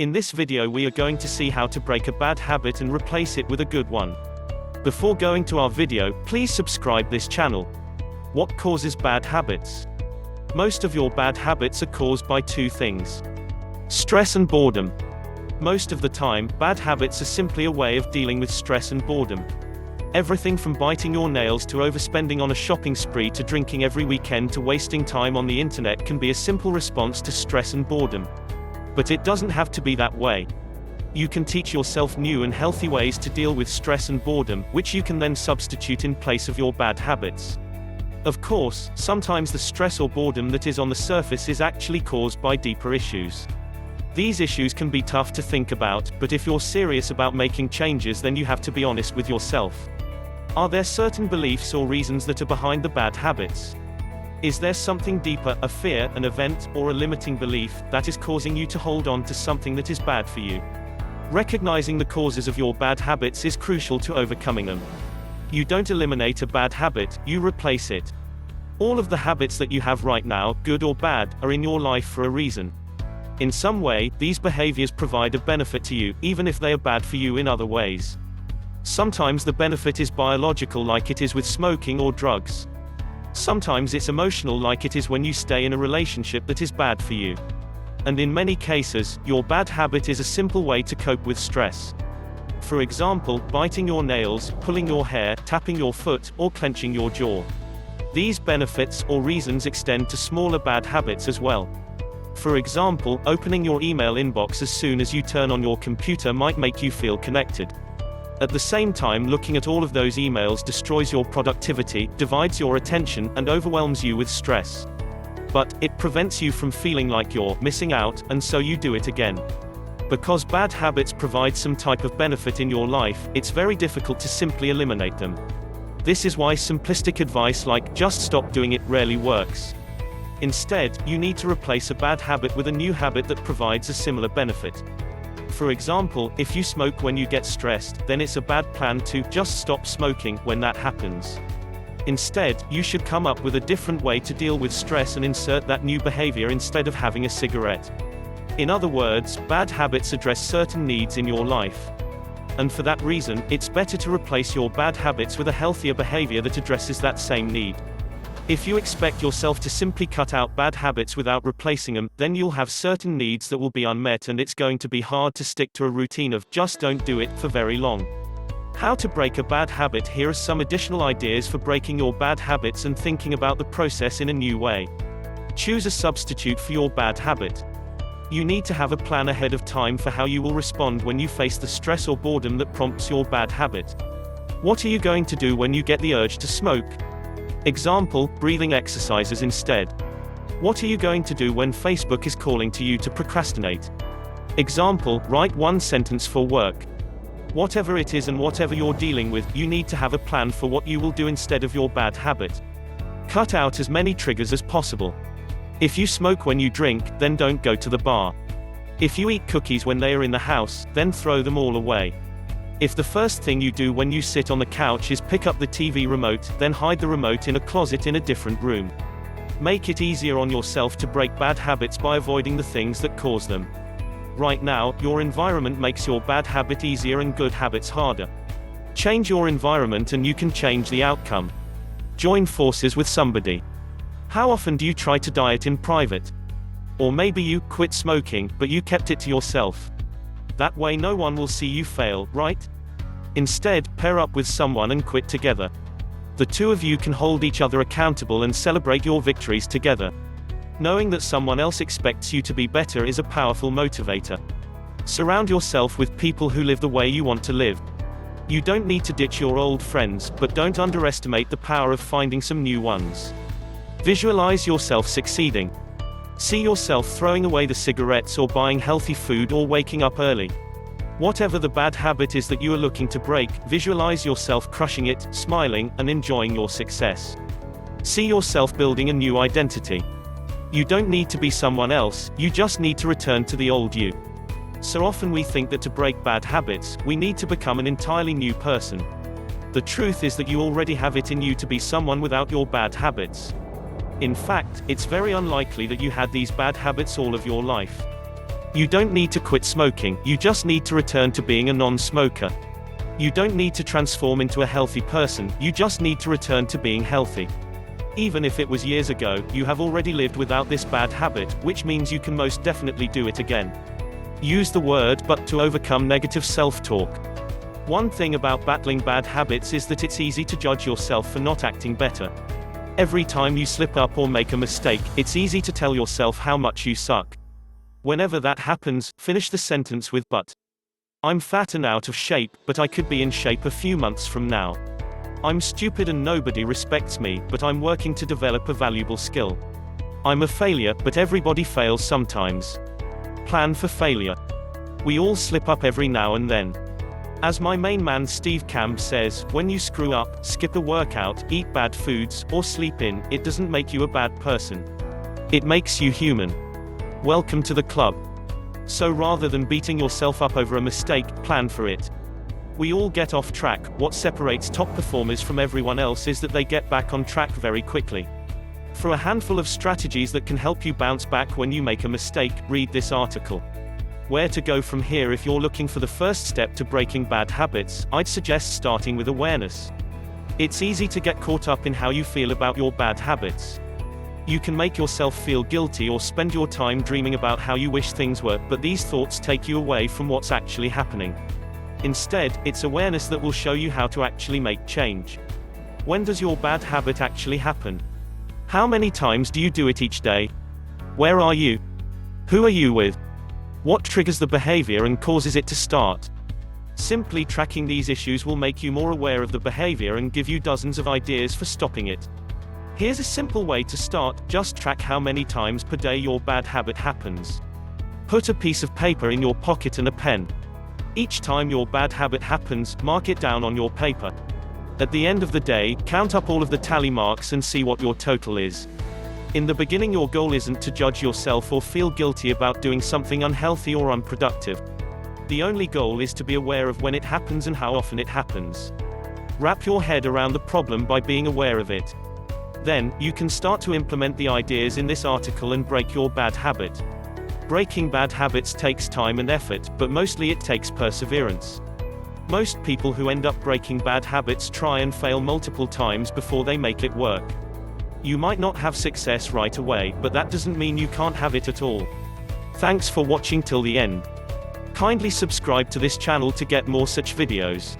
In this video we are going to see how to break a bad habit and replace it with a good one. Before going to our video, please subscribe this channel. What causes bad habits? Most of your bad habits are caused by two things: stress and boredom. Most of the time, bad habits are simply a way of dealing with stress and boredom. Everything from biting your nails to overspending on a shopping spree to drinking every weekend to wasting time on the internet can be a simple response to stress and boredom. But it doesn't have to be that way. You can teach yourself new and healthy ways to deal with stress and boredom, which you can then substitute in place of your bad habits. Of course, sometimes the stress or boredom that is on the surface is actually caused by deeper issues. These issues can be tough to think about, but if you're serious about making changes, then you have to be honest with yourself. Are there certain beliefs or reasons that are behind the bad habits? Is there something deeper, a fear, an event, or a limiting belief, that is causing you to hold on to something that is bad for you? Recognizing the causes of your bad habits is crucial to overcoming them. You don't eliminate a bad habit, you replace it. All of the habits that you have right now, good or bad, are in your life for a reason. In some way, these behaviors provide a benefit to you, even if they are bad for you in other ways. Sometimes the benefit is biological, like it is with smoking or drugs. Sometimes it's emotional, like it is when you stay in a relationship that is bad for you. And in many cases, your bad habit is a simple way to cope with stress. For example, biting your nails, pulling your hair, tapping your foot, or clenching your jaw. These benefits or reasons extend to smaller bad habits as well. For example, opening your email inbox as soon as you turn on your computer might make you feel connected. At the same time, looking at all of those emails destroys your productivity, divides your attention, and overwhelms you with stress. But it prevents you from feeling like you're missing out, and so you do it again. Because bad habits provide some type of benefit in your life, it's very difficult to simply eliminate them. This is why simplistic advice like "just stop doing it" rarely works. Instead, you need to replace a bad habit with a new habit that provides a similar benefit. For example, if you smoke when you get stressed, then it's a bad plan to just stop smoking when that happens. Instead, you should come up with a different way to deal with stress and insert that new behavior instead of having a cigarette. In other words, bad habits address certain needs in your life. And for that reason, it's better to replace your bad habits with a healthier behavior that addresses that same need. If you expect yourself to simply cut out bad habits without replacing them, then you'll have certain needs that will be unmet, and it's going to be hard to stick to a routine of "just don't do it" for very long. How to break a bad habit? Here are some additional ideas for breaking your bad habits and thinking about the process in a new way. Choose a substitute for your bad habit. You need to have a plan ahead of time for how you will respond when you face the stress or boredom that prompts your bad habit. What are you going to do when you get the urge to smoke? Example, breathing exercises instead. What are you going to do when Facebook is calling to you to procrastinate? Example, write one sentence for work. Whatever it is and whatever you're dealing with, you need to have a plan for what you will do instead of your bad habit. Cut out as many triggers as possible. If you smoke when you drink, then don't go to the bar. If you eat cookies when they are in the house, then throw them all away. If the first thing you do when you sit on the couch is pick up the TV remote, then hide the remote in a closet in a different room. Make it easier on yourself to break bad habits by avoiding the things that cause them. Right now, your environment makes your bad habit easier and good habits harder. Change your environment and you can change the outcome. Join forces with somebody. How often do you try to diet in private? Or maybe you quit smoking, but you kept it to yourself. That way no one will see you fail, right? Instead, pair up with someone and quit together. The two of you can hold each other accountable and celebrate your victories together. Knowing that someone else expects you to be better is a powerful motivator. Surround yourself with people who live the way you want to live. You don't need to ditch your old friends, but don't underestimate the power of finding some new ones. Visualize yourself succeeding. See yourself throwing away the cigarettes or buying healthy food or waking up early. Whatever the bad habit is that you are looking to break, visualize yourself crushing it, smiling, and enjoying your success. See yourself building a new identity. You don't need to be someone else, you just need to return to the old you. So often we think that to break bad habits, we need to become an entirely new person. The truth is that you already have it in you to be someone without your bad habits. In fact, it's very unlikely that you had these bad habits all of your life. You don't need to quit smoking, you just need to return to being a non-smoker. You don't need to transform into a healthy person, you just need to return to being healthy. Even if it was years ago, you have already lived without this bad habit, which means you can most definitely do it again. Use the word "but" to overcome negative self-talk. One thing about battling bad habits is that it's easy to judge yourself for not acting better. Every time you slip up or make a mistake, it's easy to tell yourself how much you suck. Whenever that happens, finish the sentence with "but." I'm fat and out of shape, but I could be in shape a few months from now. I'm stupid and nobody respects me, but I'm working to develop a valuable skill. I'm a failure, but everybody fails sometimes. Plan for failure. We all slip up every now and then. As my main man Steve Camp says, when you screw up, skip a workout, eat bad foods, or sleep in, it doesn't make you a bad person. It makes you human. Welcome to the club. So rather than beating yourself up over a mistake, plan for it. We all get off track. What separates top performers from everyone else is that they get back on track very quickly. For a handful of strategies that can help you bounce back when you make a mistake, read this article. Where to go from here? If you're looking for the first step to breaking bad habits, I'd suggest starting with awareness. It's easy to get caught up in how you feel about your bad habits. You can make yourself feel guilty or spend your time dreaming about how you wish things were, but these thoughts take you away from what's actually happening. Instead, it's awareness that will show you how to actually make change. When does your bad habit actually happen? How many times do you do it each day? Where are you? Who are you with? What triggers the behavior and causes it to start? Simply tracking these issues will make you more aware of the behavior and give you dozens of ideas for stopping it. Here's a simple way to start: just track how many times per day your bad habit happens. Put a piece of paper in your pocket and a pen. Each time your bad habit happens, mark it down on your paper. At the end of the day, count up all of the tally marks and see what your total is. In the beginning, your goal isn't to judge yourself or feel guilty about doing something unhealthy or unproductive. The only goal is to be aware of when it happens and how often it happens. Wrap your head around the problem by being aware of it. Then, you can start to implement the ideas in this article and break your bad habit. Breaking bad habits takes time and effort, but mostly it takes perseverance. Most people who end up breaking bad habits try and fail multiple times before they make it work. You might not have success right away, but that doesn't mean you can't have it at all. Thanks for watching till the end. Kindly subscribe to this channel to get more such videos.